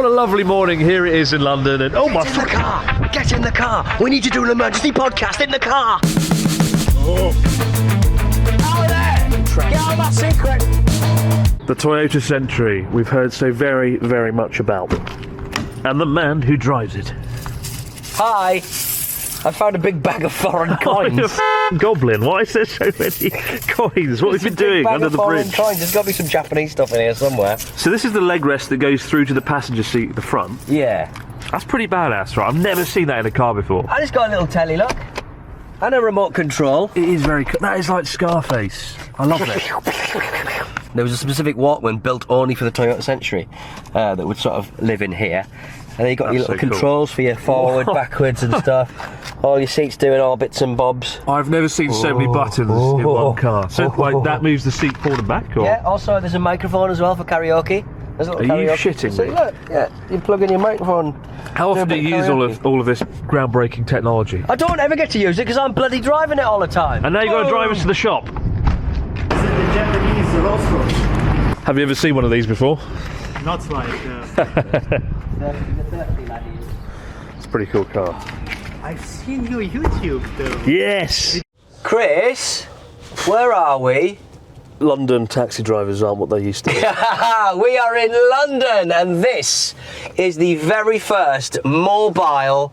What a lovely morning. Here it is in London, and oh my! Get in the car! Get in the car! We need to do an emergency podcast in the car! Oh. Out there! Get out of that secret! The Toyota Century we've heard so very, very much about. And the man who drives it. Hi! I found a big bag of foreign coins. Goblin, why is there so many coins? What have you been doing under the bridge? Coins. There's got to be some Japanese stuff in here somewhere. So this is the leg rest that goes through to the passenger seat at the front. Yeah. That's pretty badass, right? I've never seen that in a car before. And it's got a little telly, look. And a remote control. It is very cool. That is like Scarface. I love it. There was a specific Walkman built only for the Toyota Century that would sort of live in here. And then you've got your little controls for your forward, backwards and stuff. All your seats doing all bits and bobs. I've never seen so many buttons in one car. So like, that moves the seat forward and back? Or? Yeah, also there's a microphone as well for karaoke. There's a little Are you karaoke. shitting me? Look, yeah, you plug in your microphone. How often do you use all of this groundbreaking technology? I don't ever get to use it because I'm bloody driving it all the time. And now you've got to drive us to the shop. This is the Japanese Royce. Have you ever seen one of these before? Not like... It's a pretty cool car. I've seen you on YouTube though. Yes! Chris, where are we? London taxi drivers aren't what they used to be. We are in London, and this is the very first mobile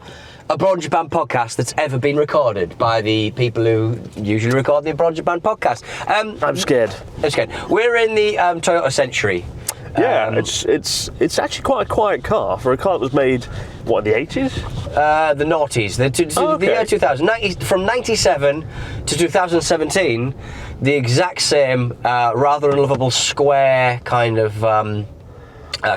Abroad Japan podcast that's ever been recorded by the people who usually record the Abroad Japan podcast. I'm scared. We're in the Toyota Century. Yeah, it's actually quite a quiet car for a car that was made, what, in the 80s? The noughties, the year 2000. From 97 to 2017, the exact same rather unlovable square kind of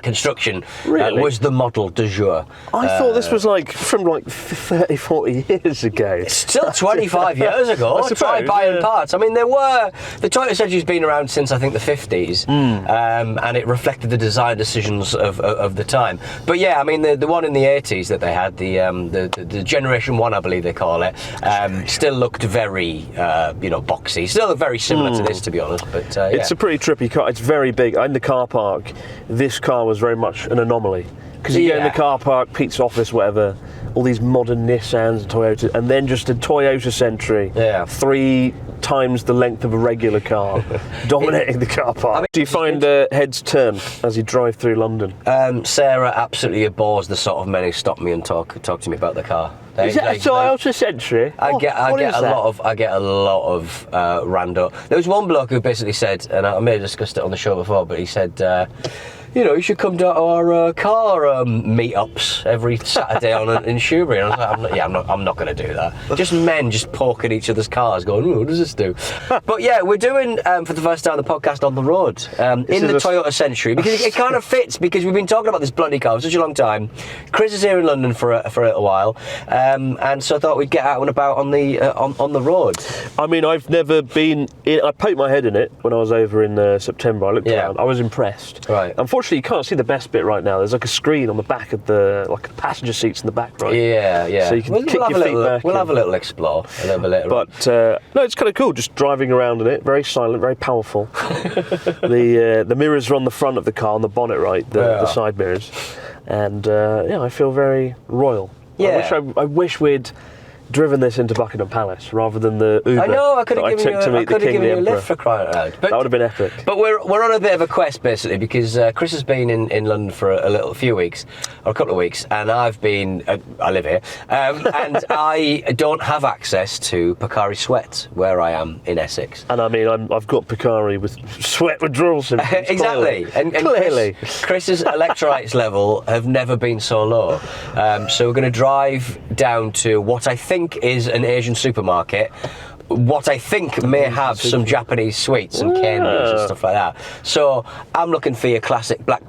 construction was the model du jour. I thought this was like from like 30, 40 years ago. It's still 25 years ago. Try buying parts. I mean, the Toyota Century's been around since I think the 50s, and it reflected the design decisions of the time. But yeah, I mean, the one in the 80s that they had, the Generation 1, I believe they call it, still looked very, boxy. Still looked very similar to this, to be honest. But it's a pretty trippy car. It's very big. In the car park, this car was very much an anomaly because you go in the car park, Pete's office, whatever, all these modern Nissans and Toyota, and then just a Toyota Century, 3 times the length of a regular car, dominating the car park. I mean, do you find heads turn as you drive through London? Sarah absolutely abhors the sort of men who stop me and talk to me about the car. Is that a Toyota Century? I get a lot of rando. There was one bloke who basically said, and I may have discussed it on the show before, but he said, you should come down to our car meetups every Saturday in Shrewsbury. And I was like, I'm not going to do that. Just men just poking each other's cars, going, what does this do? But yeah, we're doing for the first time the podcast on the road in the Toyota Century because it kind of fits because we've been talking about this bloody car for such a long time. Chris is here in London for a little while, and so I thought we'd get out and about on the road. I mean, I've never been in. I poked my head in it when I was over in September. I looked around. I was impressed. Right. Unfortunately, you can't see the best bit right now. There's like a screen on the back of the passenger seats in the back, right? Yeah. So you can kick your feet back. We'll have a little explore a little bit later. But no, it's kind of cool just driving around in it. Very silent, very powerful. The mirrors are on the front of the car, on the bonnet, right? The side mirrors, and I feel very royal. Yeah. I wish we'd driven this into Buckingham Palace rather than the Uber. I know, I could have given you a lift for crying out loud. That would have been epic. But we're on a bit of a quest basically because Chris has been in London for a few weeks, or a couple of weeks, and I've been, I live here, and I don't have access to POCARI sweat where I am in Essex. And I mean, I've got POCARI with sweat withdrawal symptoms. Exactly. And clearly. Chris's electrolytes level have never been so low. So we're going to drive down to what I think is an Asian supermarket, what I think may have some Japanese sweets and candies and stuff like that. So I'm looking for your classic black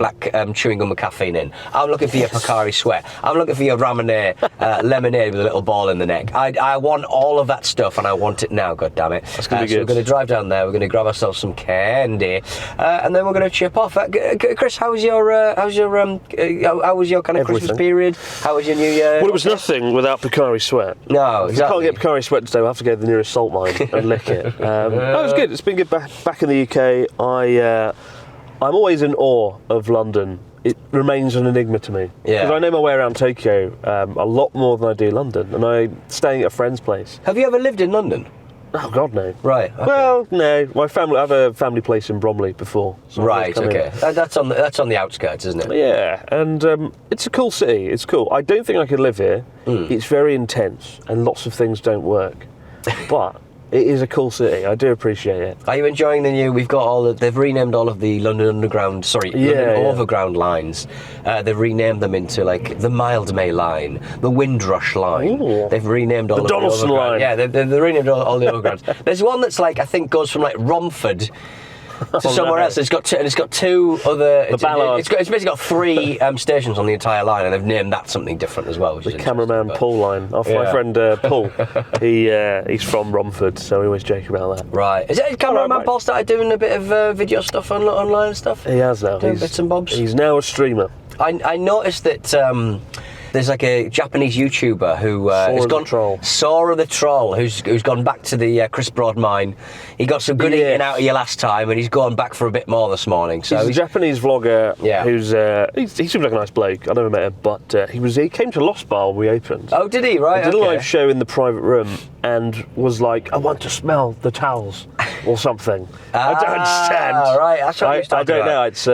chewing gum with caffeine in. I'm looking for your POCARI sweat. I'm looking for your lemonade with a little ball in the neck. I want all of that stuff, and I want it now. God damn it! That's gonna be good. So we're going to drive down there. We're going to grab ourselves some candy, and then we're going to chip off. Chris, how was your kind of Christmas period? How was your New Year? Well, it was nothing without POCARI sweat. No, exactly. If you can't get POCARI sweat today, we'll have to go to the nearest salt mine and lick it. No, it was good. It's been good back in the UK. I'm always in awe of London it remains an enigma to me. Yeah. Because I know my way around Tokyo a lot more than I do London, and I'm staying at a friend's place. Have you ever lived in London? Oh God, no. Right. Okay. Well, no. My family. I have a family place in Bromley before. So I've Right. come in. Okay. That's on the outskirts, isn't it? Yeah, and it's a cool city. It's cool. I don't think I could live here. It's very intense, and lots of things don't work. But it is a cool city. I do appreciate it. Are you enjoying the new? We've got they've renamed all of the London Underground. Sorry, London Overground lines. They've renamed them into like the Mildmay line, the Windrush line. Ooh. They've renamed all The of Donaldson the overground. line. Yeah, they've renamed all the overgrounds. There's one that's like I think goes from like Romford to somewhere else. It's got two other. Ballard. It's basically got 3 stations on the entire line, and they've named that something different as well. Which The is cameraman Paul line. My friend Paul. He's from Romford, so we always joke about that. Right. Is it cameraman Paul started doing a bit of video stuff online and stuff? He has now. Doing bits and bobs. He's now a streamer. I noticed that there's like a Japanese YouTuber who Sora the Troll, who's gone back to the Chris Broad mine. He got some good eating out of you last time, and he's gone back for a bit more this morning. So he's a Japanese vlogger who's he seems like a nice bloke. I never met him, but he came to Lost Bar when we opened. Oh, did he? Right. He did a live show in the private room and was like, "I want to smell the towels." Or something. I don't understand. Right, that's what I don't know. It's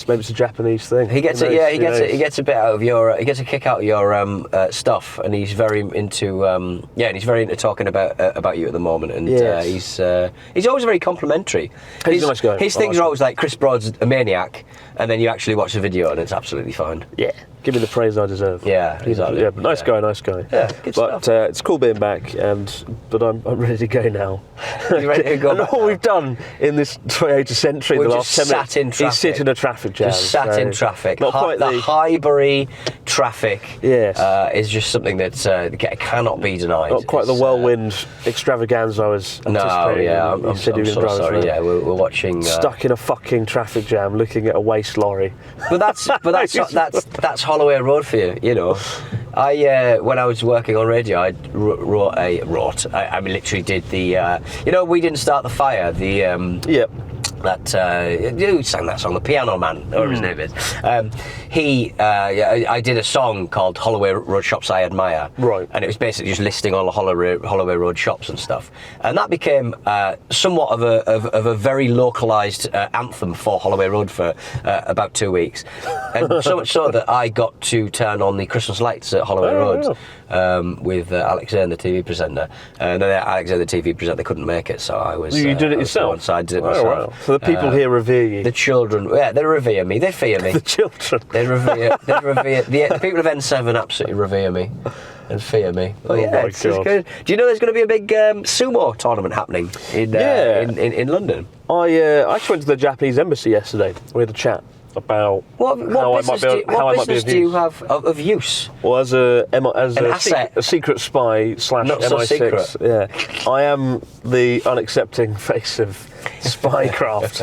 maybe it's a Japanese thing. He gets He gets a bit out of your. He gets a kick out of your stuff, and he's very into. And he's very into talking about you at the moment, and he's always very complimentary. He's a nice guy. His things are always like Chris Broad's a maniac, and then you actually watch the video, and it's absolutely fine. Yeah. Give me the praise I deserve. Yeah, exactly. Yeah, but nice guy. Yeah, good stuff. It's cool being back, but I'm ready to go now. You ready to go? And all we've done in this Toyota Century the last 10 minutes is sit in a traffic jam. Just sat in traffic. Not quite the Highbury traffic is just something that cannot be denied. Not quite the whirlwind extravaganza I was anticipating. I'm so sorry. Yeah, we're watching. Stuck in a fucking traffic jam, looking at a waste lorry. But that's Holloway Road for you, you know. I when I was working on radio, I literally did the. We didn't start the fire. The who sang that song? The Piano Man, whatever his name is. I did a song called Holloway Road Shops I Admire. Right. And it was basically just listing all the Holloway Road shops and stuff. And that became somewhat of a very localised anthem for Holloway Road for about 2 weeks. And so much so that I got to turn on the Christmas lights at Holloway Road with Alex Zane, the TV presenter. And then Alex Zane, the TV presenter, couldn't make it, so I was... You did it yourself? So I did it myself. Wow. So the people here revere you? The children, they revere me, they fear me. The children? They revere, the people of N7 absolutely revere me and fear me. But it's good. Do you know there's going to be a big sumo tournament happening in London? I actually went to the Japanese embassy yesterday. We had a chat about what business do you have of use? Well, as a secret spy / Not MI6, so secret. Yeah, I am the unaccepting face of spycraft.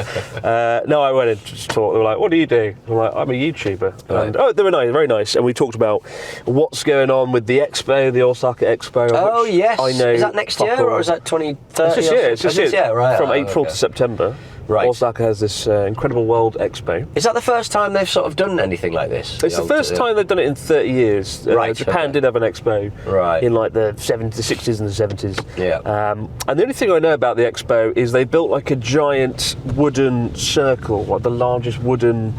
No, I went in to just talk. They were like, "What do you do?" I'm like, "I'm a YouTuber." Right. And they were nice, very nice. And we talked about what's going on with the expo, the Osaka Expo. Oh yes, I know. Is that next year or is that 2030? It's just this year. Right. From April to September. Right. Osaka has this incredible World Expo. Is that the first time they've sort of done anything like this? It's the first time they've done it in 30 years. Right. Japan did have an expo in like the 70s, the 60s and the 70s. Yeah. And the only thing I know about the expo is they built like a giant wooden circle, like the largest wooden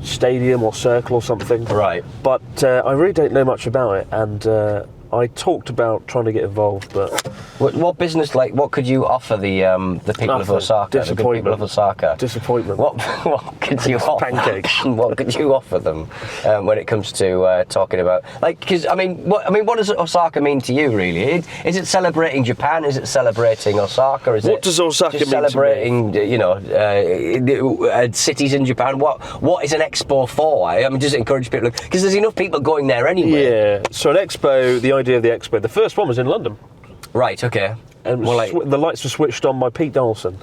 stadium or circle or something. Right. But I really don't know much about it, and I talked about trying to get involved, but what business, like, what could you offer the people of Osaka? Disappointment. The good people of Osaka. Disappointment. What could you offer? Pancakes. What could you offer them when it comes to talking about, like, because what does Osaka mean to you, really? Is it celebrating Japan? Is it celebrating Osaka? What does Osaka mean celebrating, to me? Cities in Japan? What is an expo for? I just encourage people, because there's enough people going there anyway. Yeah. So an expo, the idea of the expo, the first one was in London. Right. Okay. And the lights were switched on by Pete Donaldson.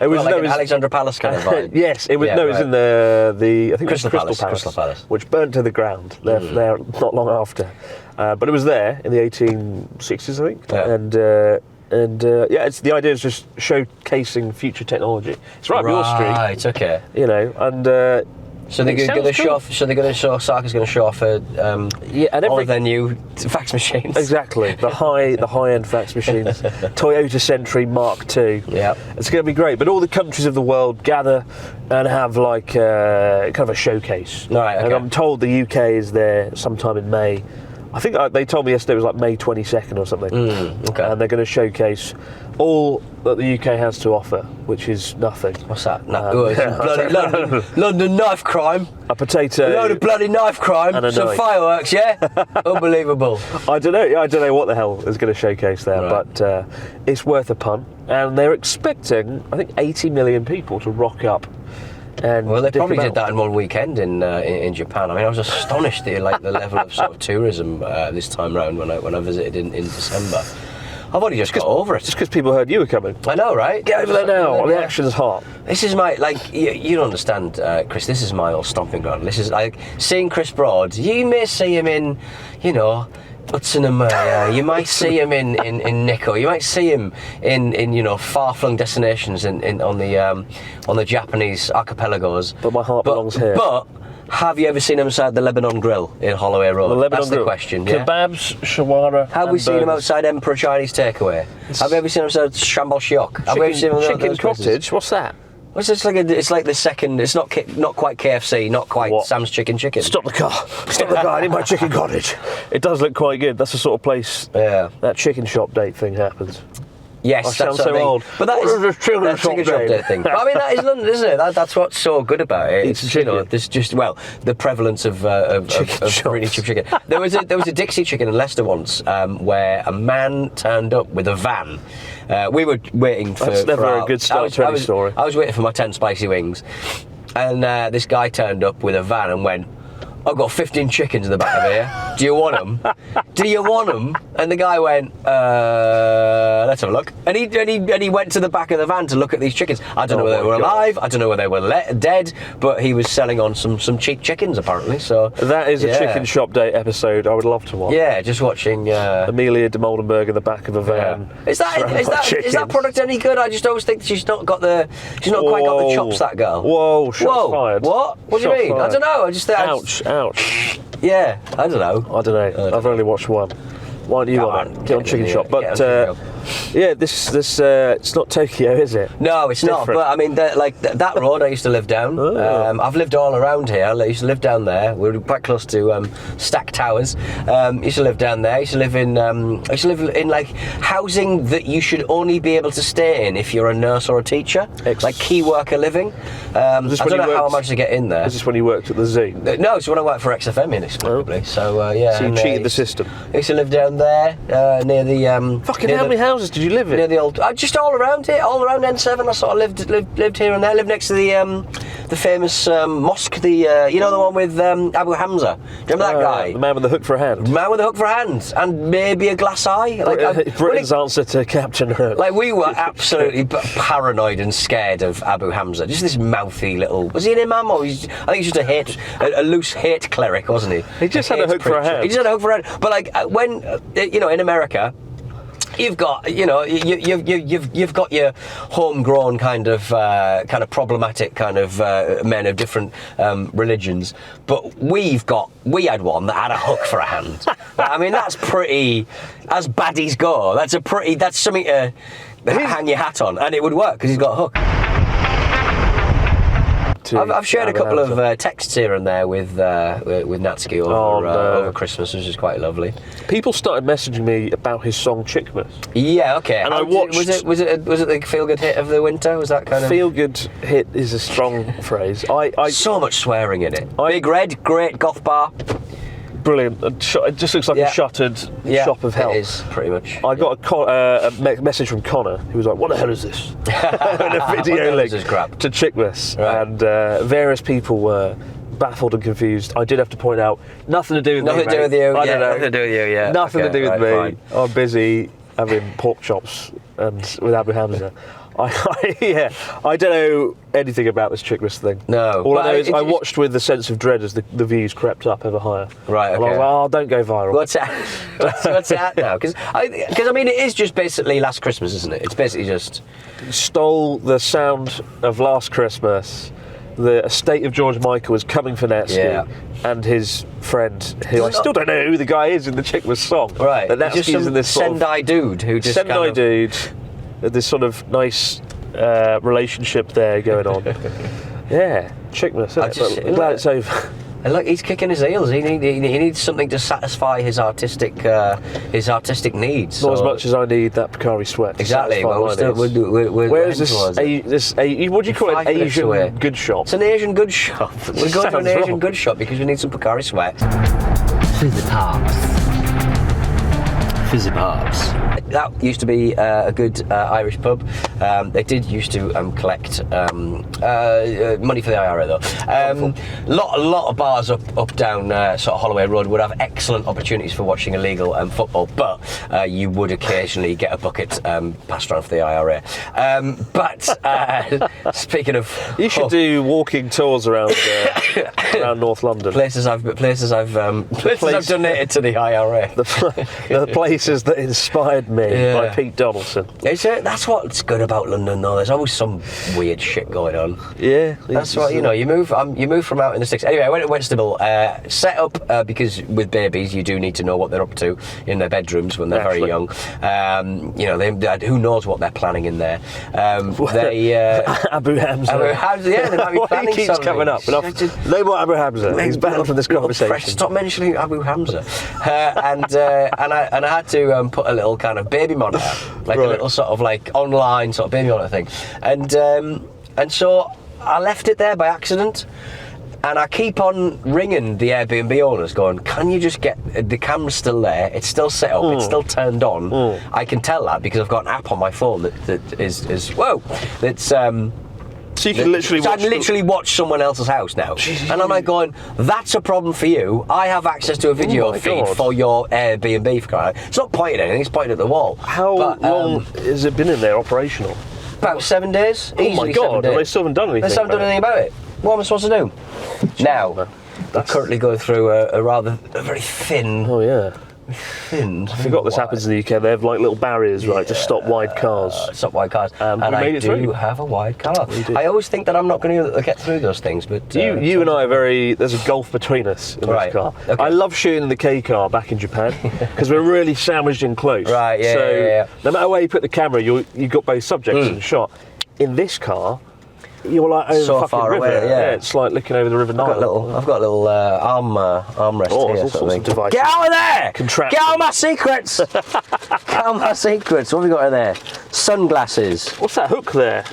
It was an Alexandra Palace kind of vibe. Yes, it was. Yeah, it was in the I think Crystal it was Crystal Palace, which burnt to the ground. There not long after, but it was there in the 1860s, I think. Yeah. It's the idea is just showcasing future technology. It's right up your street. Right. Okay. And So they're going to show off. So they're going to show. Osaka's going to show off all of their new fax machines. Exactly, the high-end fax machines, Toyota Century Mark II. Yeah, it's going to be great. But all the countries of the world gather and have like kind of a showcase. Right. Okay. And I'm told the UK is there sometime in May. I think they told me yesterday it was like May 22nd or something. Okay. And they're going to showcase all that the UK has to offer, which is nothing. What's that? Bloody London knife crime. A potato. A load of bloody knife crime. And some knife. fireworks, yeah? Unbelievable. I don't know what the hell is going to showcase there, Right. but it's worth a punt. And they're expecting, I think, 80 million people to rock up. And Well, they probably about. did that in one weekend in Japan. I mean, I was astonished at the level of sort of tourism this time round when I visited in December. I've only just got over it. Just because people heard you were coming. I know, right? Get over there now. Yeah. The action's hot. This is my, you don't understand, Chris, this is my old stomping ground. This is like seeing Chris Broad. You may see him in, Hudson and Maya. You might see him in Nikko. You might see him in far-flung destinations on the Japanese archipelagos. But my heart belongs here. But have you ever seen him outside the Lebanon Grill in Holloway Road? The Lebanon That's Grill. the question. Yeah? Kebabs, shawara. Have we seen him outside Emperor Chinese Takeaway? Have we ever seen him outside Shambol Shiok? Have we ever seen him Chicken those places? Cottage? What's that? Well, it's like the second. It's not quite KFC, not quite What? Sam's Chicken. Stop the car. Stop the car. I need my chicken cottage. It does look quite good. That's the sort of place that chicken shop date thing happens. Yes, I that's sound what I so mean. old. But that What is is this chicken that shop chicken shop date? date thing. But I mean, that is London, isn't it? That's what's so good about it. It's chicken. There's just the prevalence of shops. really cheap chicken. There was a Dixie chicken in Leicester once where a man turned up with a van. We were waiting for. That's never a good start to any story. I was waiting for my 10 spicy wings, and this guy turned up with a van and went, "I've got 15 chickens in the back of here. Do you want them? Do you want them?" And the guy went, "Let's have a look." And he went to the back of the van to look at these chickens. I don't know whether they were alive. I don't know whether they were dead. But he was selling on some cheap chickens apparently. So That is a chicken shop date episode I would love to watch. Yeah, just watching. Amelia de Moldenberg in the back of a van. Is that product any good? I just always think she's not quite got the chops. That girl. Whoa! Shots fired. What? What do you Shots mean? fired. I don't know. I just think. Ouch! Yeah, I don't know. I don't know. I've only watched one. Why don't you get on Chicken Shop? But this it's not Tokyo, is it? No, it's not. But I mean, that road I used to live down. Oh. I've lived all around here. I used to live down there. We were quite close to Stack Towers. Used to live down there. Used to live in like housing that you should only be able to stay in if you're a nurse or a teacher, like key worker living. I don't know how I managed to get in there. Is this when you worked at the zoo? No, it's when I worked for XFM inexplicably. So yeah. So you cheated the system. I used to live down there near the. Fucking how many houses did you live in? Near the old, just all around here, all around N7. I sort of lived here and there. Lived next to the famous mosque, the one with Abu Hamza. Do you remember that guy? The man with the hook for a hand. The man with a hook for a hand and maybe a glass eye. Britain's answer to Captain Hook. Like we were absolutely paranoid and scared of Abu Hamza. Just this mouthy little. Was he an imam or I think he's just a loose hate cleric, wasn't he? He just had a hook for a hand. He just had a hook for a hand. But like when in America. You've got, you've got your homegrown kind of problematic kind of men of different religions, but we had one that had a hook for a hand. I mean, that's pretty, as baddies go. That's something to hang your hat on, and it would work because he's got a hook. I've shared a couple of texts here and there with Natsuki over Christmas, which is quite lovely. People started messaging me about his song Chickmas. Yeah, okay. And I watched. Was it the feel good hit of the winter? Was that kind of feel good hit is a strong phrase. So much swearing in it. Big Red, great goth bar. Brilliant. It just looks like a shuttered shop of hell. It is, pretty much. I got a message from Connor, who was like, "What the hell is this?" and a video link to Chickmas, right. and various people were baffled and confused. I did have to point out, nothing to do with me. Nothing to do with you. I don't know. Nothing to do with you. Yeah. Nothing to do with me. Fine. I'm busy having pork chops and with Abu Hamza. I don't know anything about this Chickmas thing. No. All I know is I watched with a sense of dread as the views crept up ever higher. Right, okay. And I was like, oh, don't go viral. What's it at now? Because I mean, it is just basically Last Christmas, isn't it? It's basically just... Stole the sound of Last Christmas the estate of George Michael was coming for Nevsky and his friend, who I still don't know who the guy is in the Chickmas song. Right. But Nevsky's just some in this sort of Sendai dude who just Sendai dude. This sort of nice relationship there going on. Yeah, Chickmas. I'm glad it's over. And look, he's kicking his heels. He needs something to satisfy his artistic needs. Not as much as I need that POCARI sweat. Exactly. Well, where is this? What do you call it? Asian good shop. It's an Asian good shop. We're going to an Asian good shop because we need some POCARI sweat. Fizzy Pops. That used to be a good Irish pub. They did used to collect money for the IRA though. A lot of bars up down sort of Holloway Road would have excellent opportunities for watching illegal football, but you would occasionally get a bucket passed around for the IRA. But speaking of, you should do walking tours around around North London. Places I've donated to the IRA. The places that inspired me by Pete Donaldson. That's what's good about London, though. There's always some weird shit going on. Yeah, that's what you know. You move from out in the sticks. Anyway, I went to Whitstable, set up because with babies you do need to know what they're up to in their bedrooms when they're very young. Who knows what they're planning in there? Abu Hamza. Yeah, they might be planning he keeps something. coming up. No more Abu Hamza. He's banned from this conversation. Stop mentioning Abu Hamza. And I had to put a little kind of baby monitor, like a little sort of like online sort of baby monitor thing, and so I left it there by accident. And I keep on ringing the Airbnb owners going, can you just get, the camera's still there, it's still set up, it's still turned on. I can tell that because I've got an app on my phone that is whoa, that's so you can literally watch someone else's house now. Jeez. And I'm like going, that's a problem for you. I have access to a video feed for your Airbnb. It's not pointed at anything, it's pointed at the wall. How long has it been in there operational? About 7 days. Oh my God, and they still haven't done anything. They still haven't done anything about it. What am I supposed to do? Now, I'm currently going through a very thin... Oh yeah. Thin. I forgot this happens in the UK. They have like little barriers, right, to stop wide cars. Stop wide cars. And I do have a wide car. I always think that I'm not going to get through those things, but you and I are there's a gulf between us in this car. Okay. I love shooting the K car back in Japan because we're really sandwiched in close. Right. Yeah. So no matter where you put the camera, you got both subjects in the shot. In this car, you're like over so fucking far river. away, yeah. It's like looking over the River Nile. I've got a little armrest here. Sort of devices. Get out of there! Contraption. Get out of my secrets! Get out of my secrets. What have we got in there? Sunglasses. What's that hook there?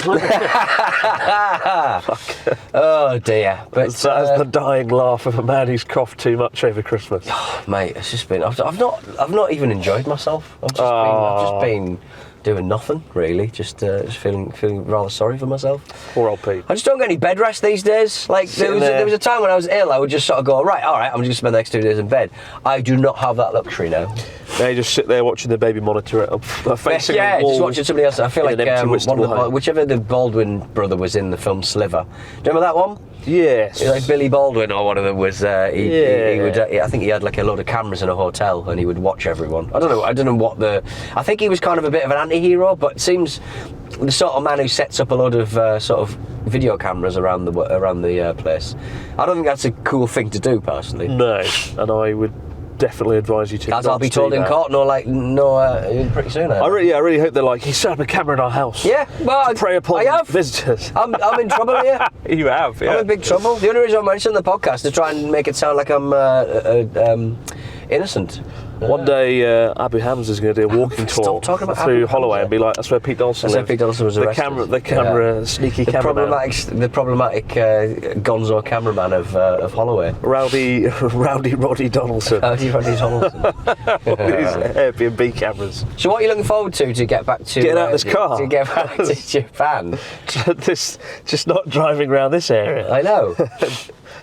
Oh dear! But that's the dying laugh of a man who's coughed too much over Christmas. Oh, mate, it's just been. I've not even enjoyed myself. I've just been doing nothing really, just feeling rather sorry for myself. Poor old Pete. I just don't get any bed rest these days. Like there was a time when I was ill, I would just sort of go, all right, I'm just gonna spend the next 2 days in bed. I do not have that luxury now. Now you just sit there watching the baby monitor facing the wall. Just watching somebody else. I feel like whichever the Baldwin brother was in the film Sliver. Do you remember that one? Yes. Like Billy Baldwin or one of them was. He would. I think he had like a load of cameras in a hotel and he would watch everyone. I don't know what the. I think he was kind of a bit of an anti-hero, but it seems the sort of man who sets up a lot of sort of video cameras around the place. I don't think that's a cool thing to do personally. No, and I would definitely advise you to. As I'll be told in court, pretty soon. I really hope they're like, he set up a camera in our house. Yeah, well, to prey upon visitors. I'm in trouble here. You have, yeah. I'm in big trouble. The only reason I mentioned the podcast is to try and make it sound like I'm innocent. One day, Abu Hamza's going to do a walking tour through Holloway and be like, that's where Pete Donaldson lived. Pete Donaldson was arrested. The camera, sneaky cameraman. The problematic gonzo cameraman of Holloway. Rowdy Roddy Donaldson. Rowdy Roddy Donaldson. These Airbnb cameras. So what are you looking forward to get back to... Getting out of this car. To get back to Japan. Just not driving around this area. I know.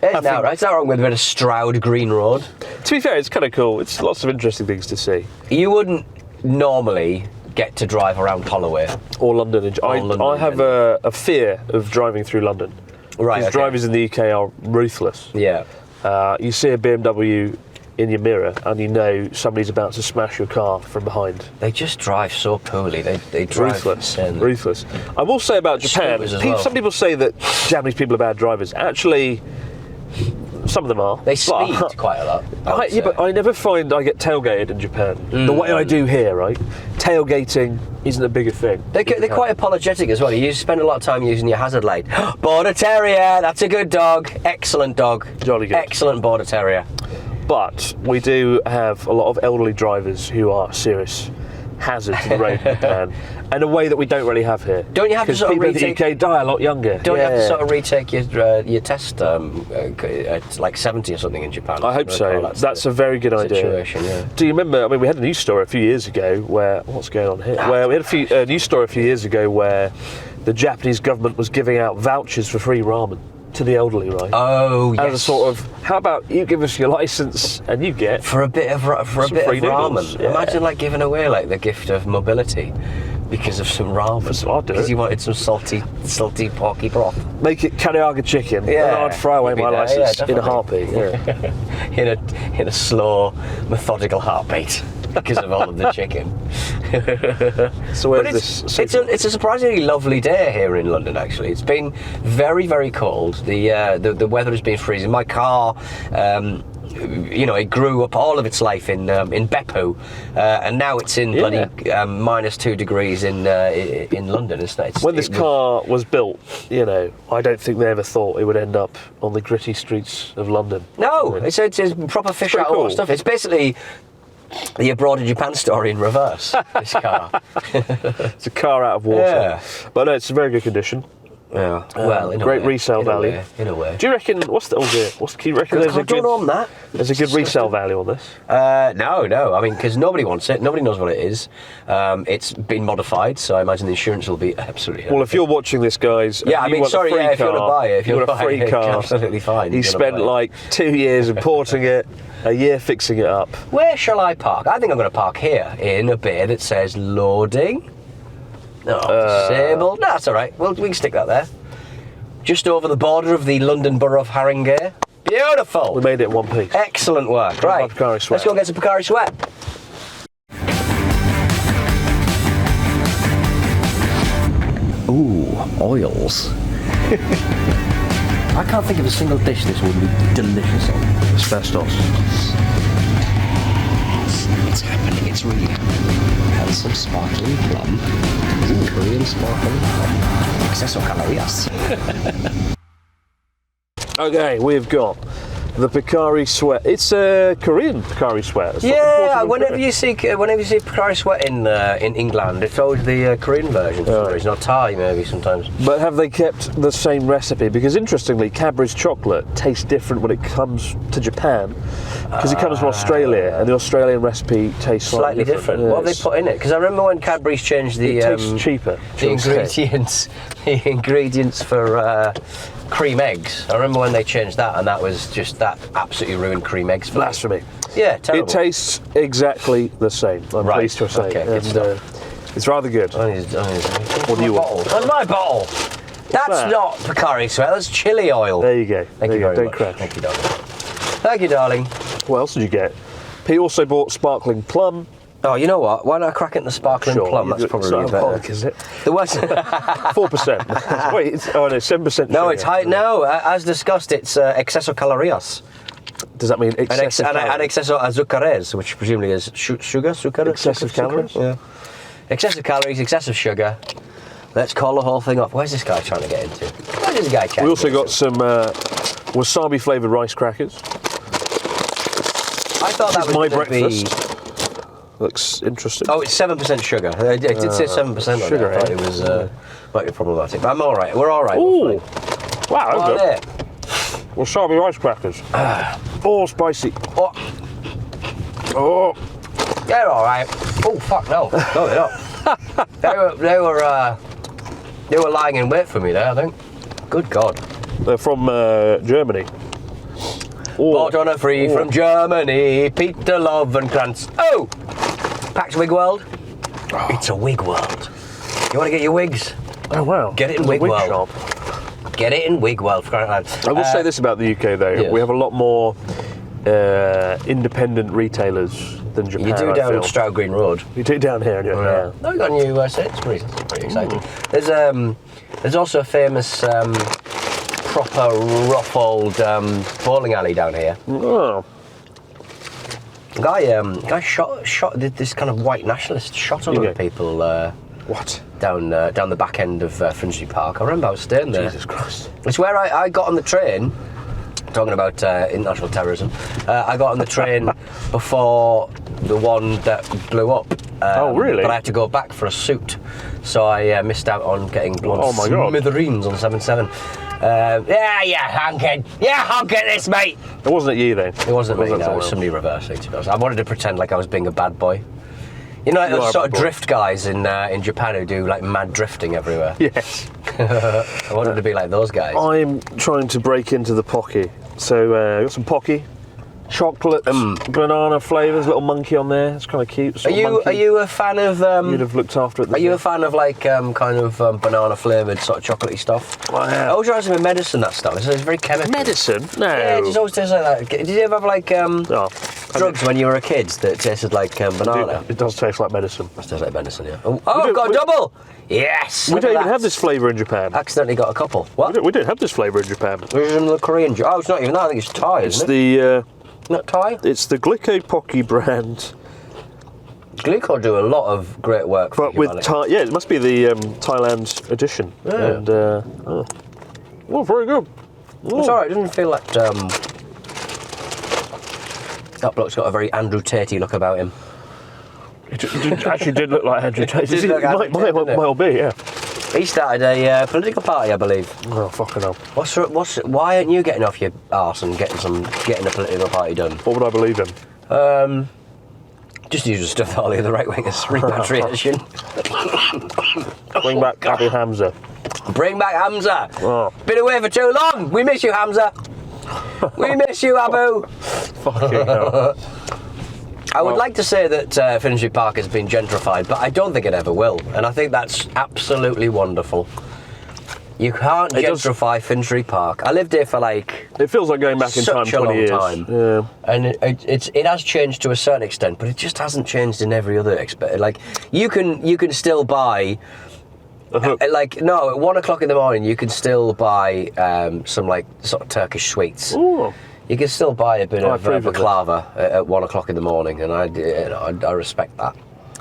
It's not wrong with a bit of Stroud Green Road. To be fair, it's kind of cool. It's lots of interesting things to see. You wouldn't normally get to drive around Holloway or London. I have a fear of driving through London. Right. Because drivers in the UK are ruthless. Yeah. You see a BMW in your mirror and you know somebody's about to smash your car from behind. They just drive so poorly. They drive Ruthless. I will say about Japan, some people say that Japanese people are bad drivers. Actually, some of them are. They speed quite a lot. But I never find I get tailgated in Japan the way I do here, right? Tailgating isn't a bigger thing. They're quite apologetic as well. You spend a lot of time using your hazard light. Border Terrier, that's a good dog. Excellent dog. Jolly good. Excellent Border Terrier. But we do have a lot of elderly drivers who are serious hazards to the road in Japan, in a way that we don't really have here. Don't you have to sort of retake? People in the UK die a lot younger. Don't you have to sort of retake your test at like 70 or something in Japan? I hope so. That's a very good idea. Situation, yeah. Do you remember? I mean, we had a news story a few years ago where what's going on here? Where we had a news story a few years ago where the Japanese government was giving out vouchers for free ramen to the elderly, right? Oh, yes. As a sort of, how about you give us your license and you get for a bit of ramen. Noodles. Yeah. Imagine like giving away like the gift of mobility because of some ramen. I'd do because it. you wanted some salty porky broth. Make it Kariaga chicken. Yeah, and I'd throw away my license in a heartbeat. Yeah. in a slow, methodical heartbeat. Because of all of the chicken. So it's a surprisingly lovely day here in London. Actually, it's been very, very cold. The weather has been freezing. My car, it grew up all of its life in Beppu, and now it's in bloody -2 degrees in London. When this car was built, I don't think they ever thought it would end up on the gritty streets of London. No, it's proper fish out of water stuff. It's basically the Abroad in Japan story in reverse, this car. It's a car out of water. Yeah. But no, it's in very good condition. Yeah. Well, in great a way, resale value. In a way. Do you reckon, what's the key reckon there's a good resale value on this? No. I mean, because nobody wants it. Nobody knows what it is. It's been modified, so I imagine the insurance will be absolutely... Well, if you're watching this, guys... Yeah, I mean, sorry, if you want to buy it, if you want a free car, absolutely fine. He spent like 2 years importing it, a year fixing it up. Where shall I park? I think I'm going to park here in a bay that says loading. Disabled. No, that's all right. Well, we can stick that there. Just over the border of the London Borough of Haringey. Beautiful. We made it in one piece. Excellent work. Right. POCARI Sweat. Let's go get some POCARI Sweat. Ooh, oils. I can't think of a single dish this wouldn't be delicious on. Asbestos. It's happening. It's really happening. And some sparkling plum. Korean sparkling plum. Exceso calorías. Okay, we've got the POCARI Sweat. It's a Korean POCARI Sweat. Yeah, whenever you see POCARI Sweat in England, it's always the Korean version. It's not Thai, maybe sometimes. But have they kept the same recipe? Because interestingly, Cadbury's chocolate tastes different when it comes to Japan, because it comes from Australia, and the Australian recipe tastes slightly different. Yes. What have they put in it? Because I remember when Cadbury's changed the it tastes cheaper. The ingredients for cream eggs. I remember when they changed that, and that absolutely ruined cream eggs for Blasphemy. me. Yeah, terrible. It tastes exactly the same. I'm pleased to say. Okay, good stuff. It's rather good. What do you want? On my bottle. That's not POCARI Sweat. That's chili oil. There you go. Thank you very much. Crash. Thank you, darling. Thank you, darling. What else did you get? He also bought sparkling plum. Oh, you know what? Why not crack it in the sparkling plum? That's probably better. Alcoholic, is it? There was 4%. Wait, it's 7%. No, it's high. No, as discussed, it's exceso calorías. Does that mean excessive calories? And exceso azúcares, which presumably is sugar. Excessive calories? Yeah. Excessive calories, excessive sugar. Let's call the whole thing off. Where's this guy trying to get into? Where's this guy trying We also got some wasabi flavoured rice crackers. I thought that was my breakfast. Looks interesting. Oh, it's 7% sugar. It did say 7% on sugar, it. I thought it was might be problematic, but I'm all right. We're all right. Ooh, wow, what are they? Wasabi rice crackers. Oh, spicy. Oh, They're all right. Oh, fuck no. No, they're not. They were lying in wait for me there, I think. Good God. they're from Germany. Bought on a free from Germany, Peter Lovenkranz. Oh! Pax Wig World. It's a wig world. You want to get your wigs? Oh, wow. Get it in There's a Wig World. shop. Get it in Wig World. I will say this about the UK though, yes. we have a lot more independent retailers than Japan. You do I down feel. Stroud Green Road. You do down here, anyway. Yeah. No, we got a new Sainsbury's. That's pretty exciting. There's also a famous proper rough old bowling alley down here. Oh. Guy shot did this kind of white nationalist shot a lot of people. What? Down the back end of Finsbury Park. I remember I was staying there. Jesus Christ. It's where I got on the train. Talking about international terrorism, I got on the train before the one that blew up. Oh, really? But I had to go back for a suit, so I missed out on getting blown smithereens on 7-7. Honk it this, mate. It wasn't you then. It wasn't me, no, it was somebody reversing, to be honest. I wanted to pretend like I was being a bad boy. You know, like those sort of drift guys in Japan who do like mad drifting everywhere. Yes. I wanted to be like those guys. I'm trying to break into the Pocky. So, got some Pocky. Chocolate, banana flavours, little monkey on there. It's kind of cute. Are you a fan of? You'd have looked after it. Are you a fan of like kind of banana flavoured sort of chocolatey stuff? I am. I always realize with medicine that stuff. It's very chemical. Medicine? No. Yeah, it just always tastes like that. Did you ever have like drugs when you were a kid that tasted like banana? It does taste like medicine. It tastes like medicine, yeah. Oh, I've got a double. Yes. We don't even have this flavour in Japan. Accidentally got a couple. What? We don't have this flavour in Japan. There's another Korean. Oh, it's not even that. I think it's Thai. It's isn't it? Not Thai? It's the Glico Pocky brand. Glico do a lot of great work for But with Thai, it must be the Thailand edition. Yeah. And very good. It's alright, it doesn't feel like that bloke's got a very Andrew Tatey look about him. It actually did look like Andrew Tate. It did look Andrew Tate, didn't it? Might well be, yeah. He started a political party, I believe. Oh, fucking hell. Why aren't you getting off your arse and getting a political party done? What would I believe in? Just the usual stuff that all the other right-wingers, repatriation. Bring back Abu Hamza. Bring back Hamza. Oh. Been away for too long. We miss you, Hamza. We miss you, Abu. Fucking hell. I would like to say that Finsbury Park has been gentrified, but I don't think it ever will. And I think that's absolutely wonderful. You can't gentrify Finsbury Park. I lived here for like... It feels like going back in time 20 years. Time. Yeah. And it has changed to a certain extent, but it just hasn't changed in every other aspect. Like, you can still buy... at 1 o'clock in the morning, you can still buy some like sort of Turkish sweets. Ooh. You can still buy a bit of approve of baklava at 1 o'clock in the morning, and I respect that.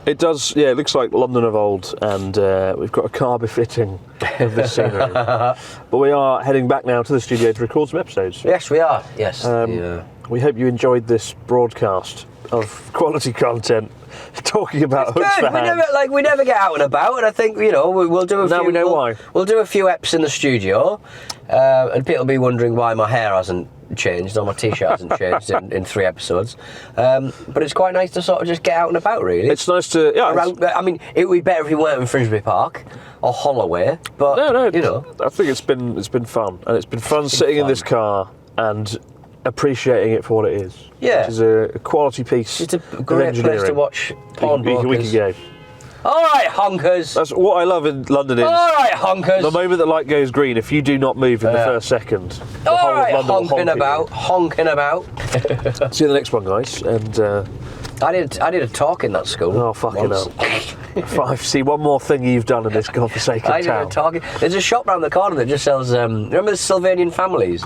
It does, yeah, it looks like London of old, and we've got a car befitting of this scenery. But we are heading back now to the studio to record some episodes. Yes, we are. Yes. We hope you enjoyed this broadcast of quality content talking about hooks for hands. We never get out and about, and I think we'll do a few. Now we know why. We'll do a few eps in the studio, and people will be wondering why my hair hasn't changed or my t-shirt hasn't changed in 3 episodes. But it's quite nice to sort of just get out and about, really. It's nice to I mean, it would be better if we weren't in Finsbury Park or Holloway, but no, I think it's been fun, and it's been fun sitting in this car and appreciating it for what it is. Yeah. Which is a quality piece. It's a great place to watch pawnbrokers. We could go. All right, honkers. That's what I love in London is. All right, honkers. The moment the light goes green, if you do not move in the first second, the all whole right, of London will honking about. See you in the next one, guys. And I did a talk in that school. oh, fucking hell! If I see one more thing you've done in this godforsaken I did town. a talk. There's a shop round the corner that just sells. Remember the Sylvanian families?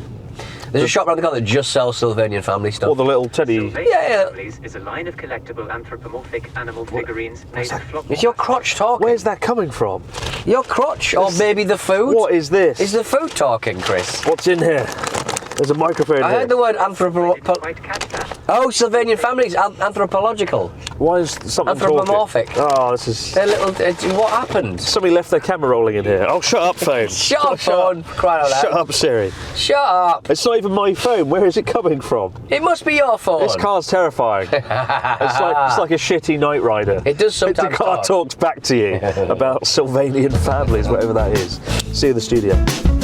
There's a shop around the corner that just sells Sylvanian family stuff. Or the little teddy. Yeah. Families is a line of collectible anthropomorphic animal figurines made of flock. Is your crotch talking? Where's that coming from? Your crotch? Or maybe the food? What is this? Is the food talking, Chris? What's in here? There's a microphone I here. heard the word Quite catch that. Oh, Sylvanian families, anthropological. Why is something Anthropomorphic. talking? Oh, this is... They're little. What happened? Somebody left their camera rolling in here. Oh, shut up, phone. Shut up, phone. Crying out loud. Shut up, Siri. Shut up. It's not even my phone. Where is it coming from? It must be your phone. This car's terrifying. it's like a shitty Knight Rider. It does sometimes The car talk. talks back to you about Sylvanian families, whatever that is. See you in the studio.